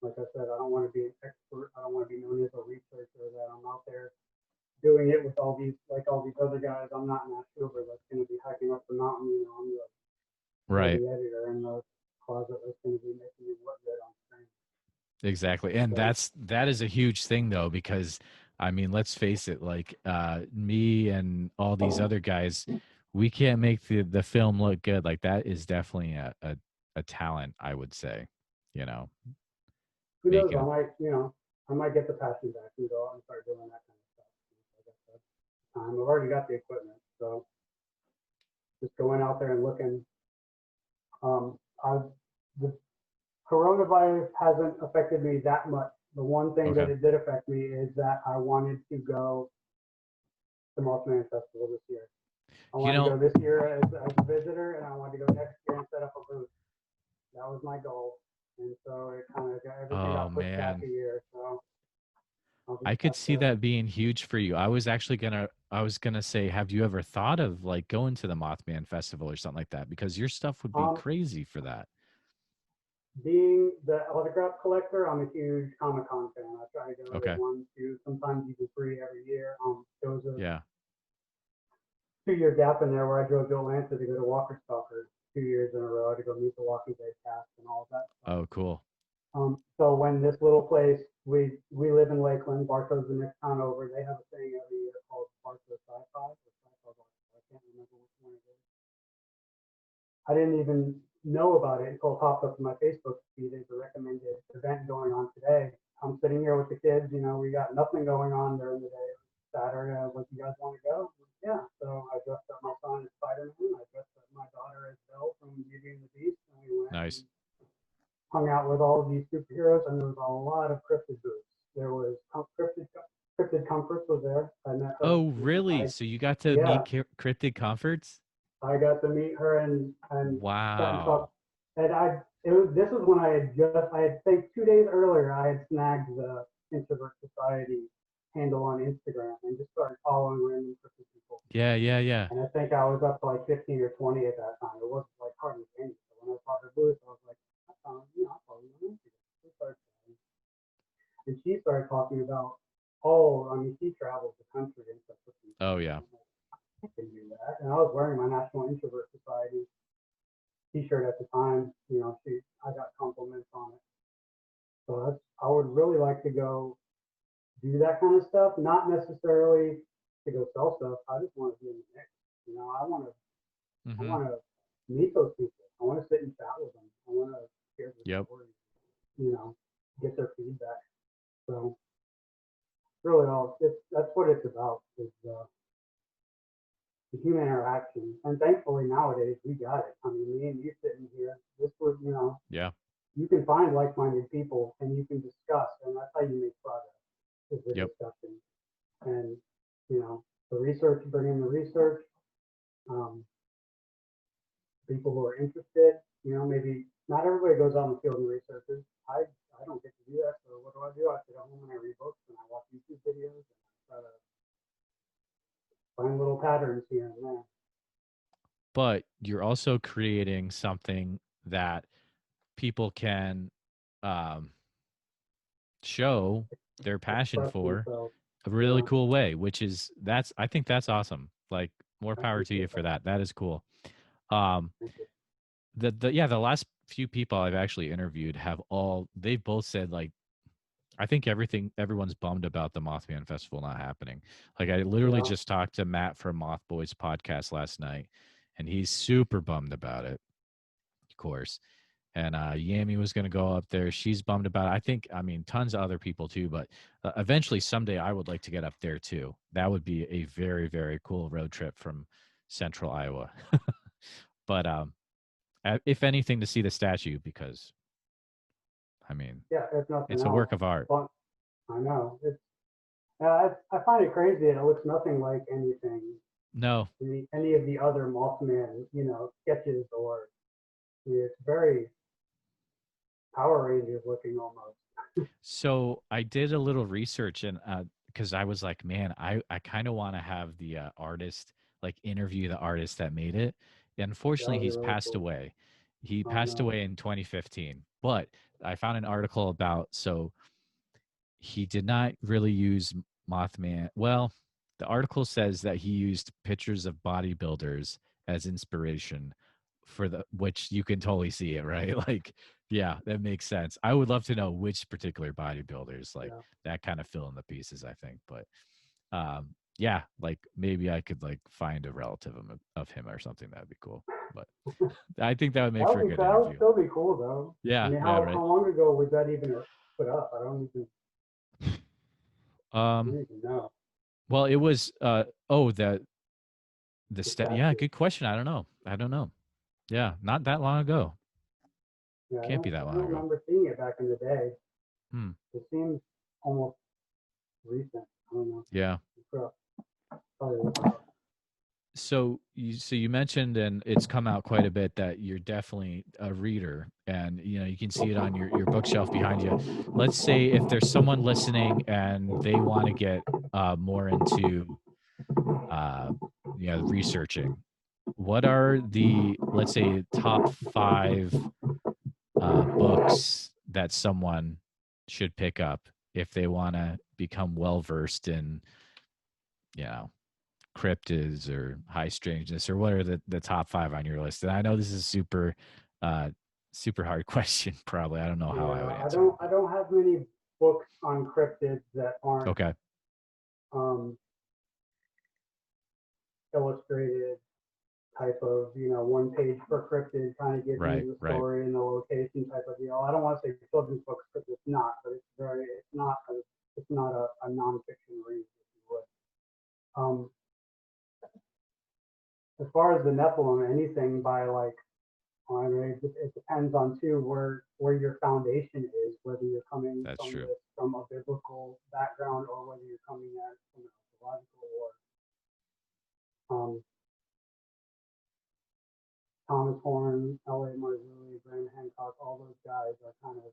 like I said, I don't want to be an expert. I don't want to be known as a researcher that I'm out there doing it with all these other guys. I'm not an Ashtober that's going to be hiking up the mountain. You know, I'm the Right. movie editor in the closet that's going to be making me look good on screen. Exactly. And So, that is a huge thing though, because I mean, let's face it, like me and all these other guys, we can't make the film look good. Like that is definitely a talent, I would say, you know, who knows? making I might get the passion back and go out and start doing that kind of stuff. Like I said, I've already got the equipment, so just going out there and looking. I the coronavirus hasn't affected me that much. The one thing that okay. it did affect me is that I wanted to go to Mothman Festival this year. I You wanted to know, go this year as a visitor, and I wanted to go next year and set up a booth. That was my goal, and so it kind of got everything oh got pushed back man, a year. So I'll just I could have see to. that being huge for you. I was gonna say, have you ever thought of like going to the Mothman Festival or something like that? Because your stuff would be Um, crazy for that. being the autograph collector, I'm a huge Comic Con fan. I try to go to Okay. one, two, sometimes even three every year. There was a Yeah. 2 year gap in there where I drove to Atlanta to go to Walker Stalker 2 years in a row to go meet the Walking Dead cast and all of that stuff. Oh, cool. So when this little place, we live in Lakeland, Bartow's the next town over. They have a thing every year called Bartow Sci-Fi or Sci-Fi Bartow. I can't remember which one it is. I didn't even know about it until it popped up in my Facebook feed as a recommended event going on today. I'm sitting here with the kids. You know, we got nothing going on during the day. Saturday, I was like, you guys want to go? Yeah. So I dressed up my son as Spider-Man. I dressed up my daughter as Belle from Beauty and the Beast, and we went and Nice. hung out with all of these superheroes. And there was a lot of cryptid booths. There was cryptid comforts was there. I met her. Oh, really? So you got to meet Yeah, Cryptid Comforts? I got to meet her and sat and Wow. talked. And this was when I had think 2 days earlier I had snagged the Introvert Society handle on Instagram and just started following random cryptid people. Yeah, yeah, yeah. And I think I was up to like 15 or 20 at that time. It wasn't like hardly any. So when I saw her booth, I was like, I found, I follow you on Instagram. And she started talking about, oh, I mean, she travels the country and stuff with these Oh, things. yeah. I'm like, I can do that. And I was wearing my National Introvert Society T-shirt at the time. I got compliments on it. So I would really like to go do that kind of stuff. Not necessarily to go sell stuff. I just want to be in the mix. I Mm-hmm. want to meet those people. I want to sit and chat with them. I want to hear their Yep. stories. You know, get their feedback. So really, that's what it's about is the human interaction. And thankfully nowadays we got it. I mean, me and you sitting here, this was, Yeah. you can find like-minded people and you can discuss, and that's how you make progress is the Yep. discussion. And the research, bring in the research, um, people who are interested. Maybe not everybody goes out in the field and researches. I don't get to do that, so what do? I sit at home and I read books and I watch YouTube videos and I try to find little patterns here and there. But you're also creating something that people can um, show their passion Express for themselves. a really Yeah, cool way, which is I think that's awesome. Like more I power to you appreciate for that. that. That is cool. Um, Thank you. the last few people I've actually interviewed they've both said like I think everyone's bummed about the Mothman Festival not happening. Like I literally Yeah, just talked to Matt from Moth Boys podcast last night, and he's super bummed about it, of course. And Yami was going to go up there. She's bummed about it. I mean, tons of other people too. But eventually, someday, I would like to get up there too. That would be a very, very cool road trip from Central Iowa. But if anything, to see the statue because I mean, yeah. If nothing it's a work else, of art. but I know it's. I find it crazy that it looks nothing like anything, No, any of the other Mothman, sketches or it's very Power Rangers looking almost. so I did a little research and because I was like, man, I kind of want to have the artist like interview the artist that made it. That Unfortunately, would be he's really passed cool. away. He Oh passed no. away in 2015. But I found an article about he did not really use Mothman. Well, the article says that he used pictures of bodybuilders as inspiration for the which you can totally see it, right? Like, yeah, that makes sense. I would love to know which particular bodybuilders like Yeah. that kind of fill in the pieces, I think. But yeah, like maybe I could like find a relative of him or something. That'd be cool. But I think that would make for a good That would interview. still be cool though. I Yeah, mean, yeah, right. how long ago was that even put up? I Um, don't even know well, it was the the yeah, statue. good question. I don't know. Yeah, not that long ago. Yeah, Can't be that I long don't ago. remember seeing it back in the day. Hmm. It seems almost recent. I don't know. Yeah. Probably look it up. So you mentioned, and it's come out quite a bit that you're definitely a reader, and you can see it on your bookshelf behind you. Let's say if there's someone listening and they want to get more into uh, researching, what are the let's say top five books that someone should pick up if they want to become well versed in you know cryptids or high strangeness, or what are the top five on your list? And I know this is uh super hard question. Probably I don't know how I Yeah, would answer it, I but don't have many books on cryptids that aren't okay. um, illustrated type of, one page per cryptid kind of gives Right, you the right. story and the location type of deal. I don't want to say children's books because it's not, but it's not a nonfiction read, if you would. As far as the Nephilim, anything by like, I mean, it depends on too where your foundation is, whether you're coming That's from true. from a biblical background or whether you're coming at it from a theological or Thomas Horn, L.A. Marzulli, Graham Hancock, all those guys are kind of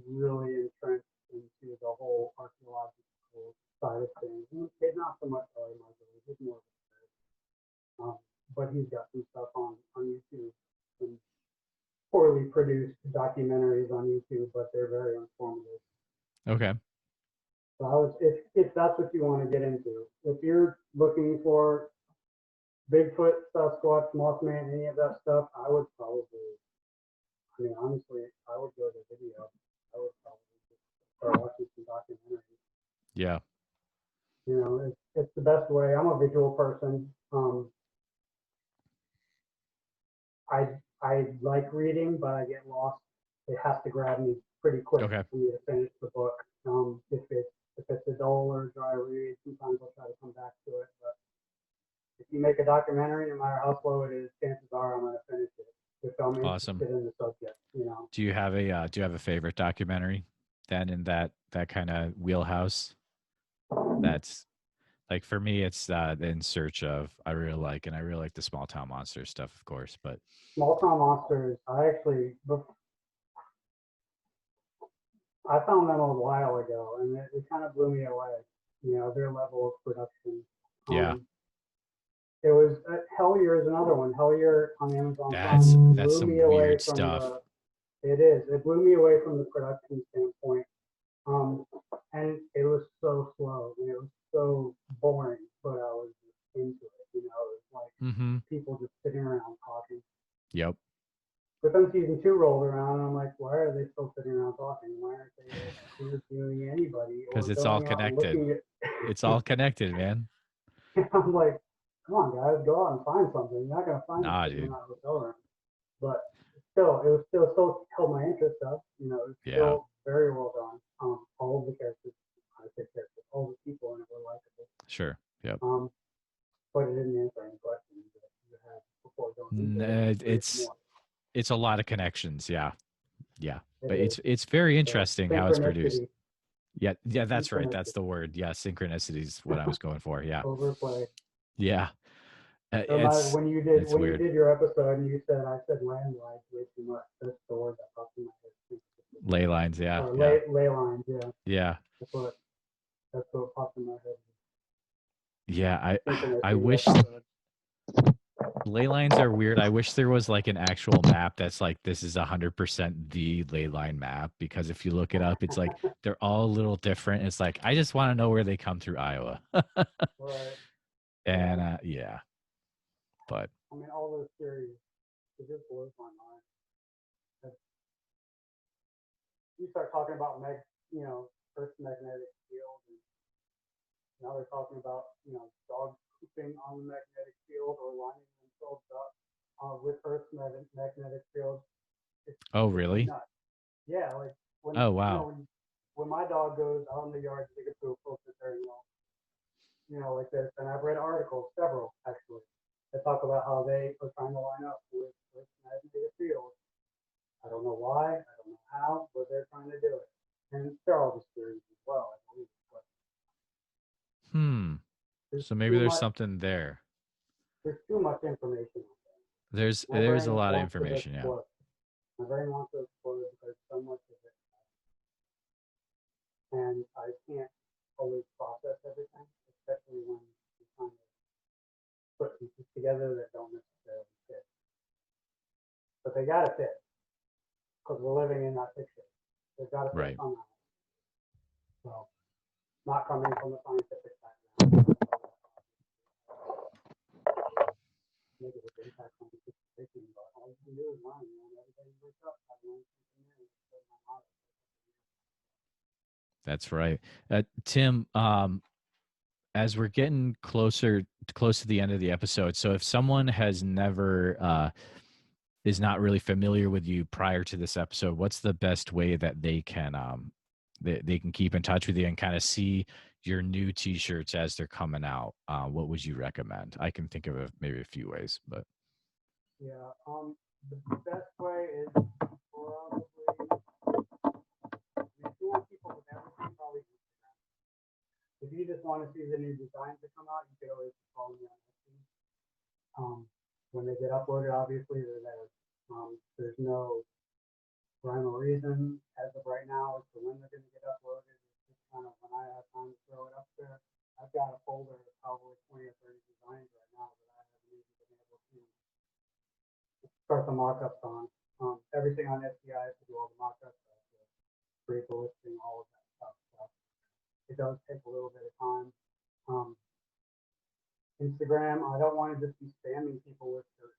really entrenched into the whole archaeological side of things. It's not so much L.A. Marzulli, he's more of a but he's got some stuff on YouTube, some poorly produced documentaries on YouTube, but they're very informative. Okay. So if that's what you want to get into, if you're looking for Bigfoot, Sasquatch, Mothman, any of that stuff, I would probably, I mean, honestly, I would go to video. I would probably just start watching some documentaries. Yeah. It's the best way. I'm a visual person. I I like reading, but I get lost. It has to grab me pretty quick Okay. for me to finish the book. If it's a dull or dry read, sometimes I'll try to come back to it. But if you make a documentary, no matter how slow it is, chances are I'm going to finish it if I'm Awesome. interested in the subject. Do you have a favorite documentary then in that kind of wheelhouse? That's like for me it's In Search Of. I really like the small town monster stuff, of course, but Small Town Monsters, I found them a while ago, and it kind of blew me away. Their level of production. yeah, Um, it was Hellier is another one. Hellier on Amazon Prime that's blew me some away weird from stuff. it blew me away from the production standpoint. Um, and it was so slow. And it was so boring, but I was just into it. You know, it was like Mm-hmm. people just sitting around talking. Yep. But then season two rolled around, and I'm like, why are they still sitting around talking? Why aren't they like interviewing anybody Because or it's all going out and connected. looking at? It's all connected, man. I'm like, come on, guys, go out and find something. You're not gonna find it Nah, sitting in dude. that hotel room. But still, it was still so held my interest up. You know, it was Yeah. still very well done. All of the characters, I say characters, all the people in it were likable. Sure. Yep. Um, but it didn't answer any questions that you had before going into it. I'm curious It's more. it's a lot of connections. Yeah. Yeah. It But is it's very so interesting how it's produced. synchronicity, Yeah. Yeah. That's right. That's synchronicity, the word. Yeah. Synchronicity is what I was going for. Yeah. overplay. Yeah. When It's you weird. did your episode and you said I said landlines way too much. That's the word that popped in my head. Ley lines. Yeah. Or Yeah. ley lines. Yeah, Yeah. that's what that's what popped in my head. Yeah. I Synchronicity wish episode. ley lines are weird. I wish there was like an actual map that's like this is 100% the ley line map, because if you look it up, it's like they're all a little different. It's like I just want to know where they come through Iowa. Right. And Yeah. yeah, but I mean, all those theories, it just blows my mind. You start talking about Earth's magnetic field, and now they're talking about dogs pooping on the magnetic field or lining themselves up with Earth's magnetic field. It's oh it's really? nuts. Yeah, like Oh wow. when my dog goes out in the yard to take a poop, he'll sit there and like this. And I've read articles, several actually, that talk about how they are trying to line up with Earth's magnetic field. I don't know why, I don't know how, but they're trying to do it. And they're all just theories as well, I believe. But Hmm. there's So maybe too there's much something there. there's too much information out there. My There's a brain lot of wants to information. Yeah. explode. My brain wants to explode because so much of it, and I can't always process everything, especially when you're trying to put pieces together that don't necessarily fit. But they gotta fit because we're living in that picture. They've got to fit Right. somehow. So, not coming from a scientific background, negative impact on the situation, but all you can do is learn. Every day you wake up, I learn something new. That's right. Tim, as we're getting close to the end of the episode, so if someone has never is not really familiar with you prior to this episode, what's the best way that they can keep in touch with you and kind of see your new t-shirts as they're coming out? What would you recommend? I can think of maybe a few ways, but Yeah. The best way is probably if you want people with everything, probably if you just want to see the new designs that come out, you could always follow me on Etsy. When they get uploaded, obviously they're there. There's no rhyme or reason as of right now as to when they're going to get uploaded. It's just kind of when I have time to throw it up there. I've got a folder of probably 20 or 30 designs right now that I haven't even been able to start the mock-ups on. Everything on Etsy, I have to do all the mock-ups, I have to create the listing, all of that stuff. So it does take a little bit of time. Um, Instagram, I don't want to just be spamming people with shirts.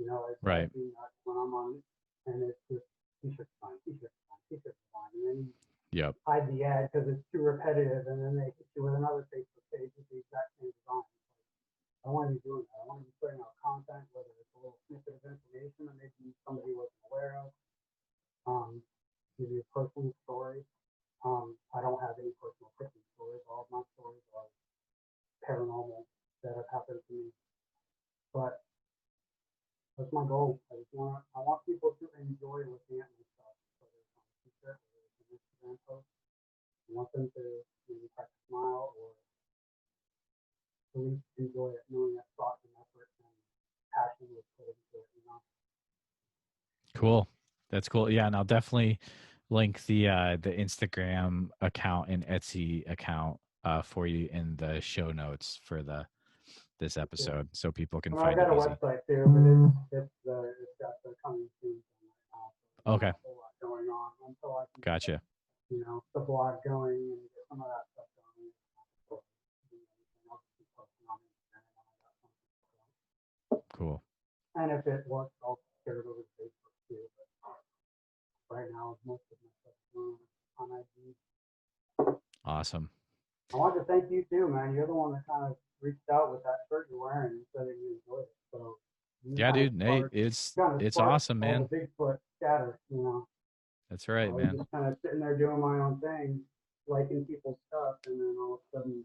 It right. drives me nuts when I'm on it, and it's just t-shirts fine, t-shirts fine, t-shirts fine, and then you Yep. hide the ad because it's too repetitive, and then they hit you with another Facebook page with the exact same design. I don't want to be doing that. I want to be putting out content, whether it's a little snippet of information that maybe somebody wasn't aware of, maybe a personal story. I don't have any personal Christmas stories. All of my stories are paranormal that have happened to me. But that's my goal. I want people to enjoy looking at my stuff, whether it's on a t-shirt, whether it's an Instagram post. I want them to maybe crack a smile or at least enjoy it, knowing that thought and effort and passion was put into it. Cool. That's cool. Yeah, and I'll definitely link the Instagram account and Etsy account for you in the show notes for this Yeah. episode, so people can Well, I've find got it a easy. website too, but it's got the coming soon right now. So there's Okay, not a whole lot going on until I can get gotcha. the blog going and get some of that stuff going. And if it works, I'll share it over to Facebook too. But right now, most of my stuff is on IG. Awesome. I want to thank you too, man. You're the one that kind of reached out with that shirt you're wearing and said that you enjoyed it. So you Yeah, kind of dude. Hey, sparked, it's awesome, all man. the Bigfoot chatter. That's I right, was man. just kind of sitting there doing my own thing, liking people's stuff, and then all of a sudden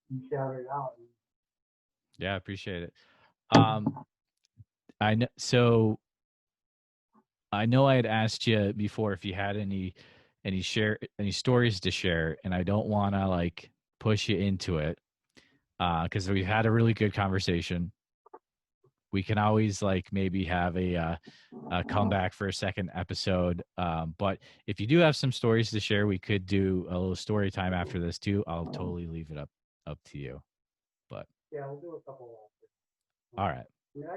you shouted it out. And Yeah, I appreciate it. Um, I know. So I know I had asked you before if you had any stories to share, and I don't want to like push you into it because we've had a really good conversation. We can always like maybe have a comeback for a second episode. But if you do have some stories to share, we could do a little story time after this too. I'll totally leave it up to you. But yeah, we'll do a couple of all right, I mean,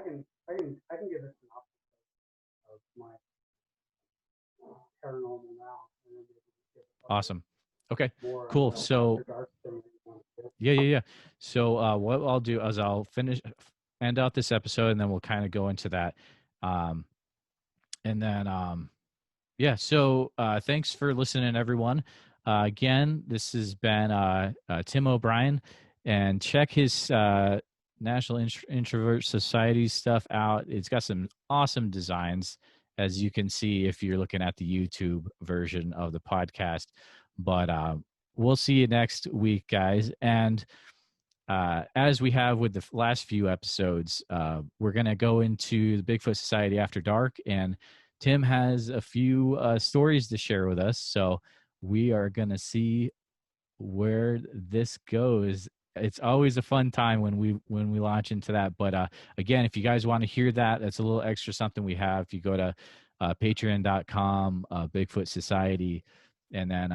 I can give a synopsis of my paranormal now, and then maybe just give a couple awesome. Okay, more cool. after So dark things that you want to do. yeah. So what I'll do is I'll end out this episode, and then we'll kind of go into that. Um, and then yeah. So thanks for listening, everyone. Again, this has been Tim O'Brien, and check his National Introvert Society stuff out. It's got some awesome designs, as you can see if you're looking at the YouTube version of the podcast. But we'll see you next week, guys. And as we have with the last few episodes, we're going to go into the Bigfoot Society After Dark, and Tim has a few stories to share with us. So we are going to see where this goes. It's always a fun time when we launch into that. But again, if you guys want to hear that, that's a little extra something we have. If you go to patreon.com, Bigfoot Society, and then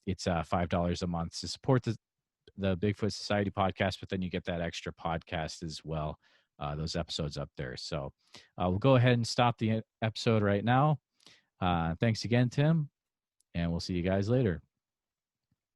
it's $5 a month to support the Bigfoot Society podcast, but then you get that extra podcast as well. Those episodes up there. So we'll go ahead and stop the episode right now. Thanks again, Tim, and we'll see you guys later.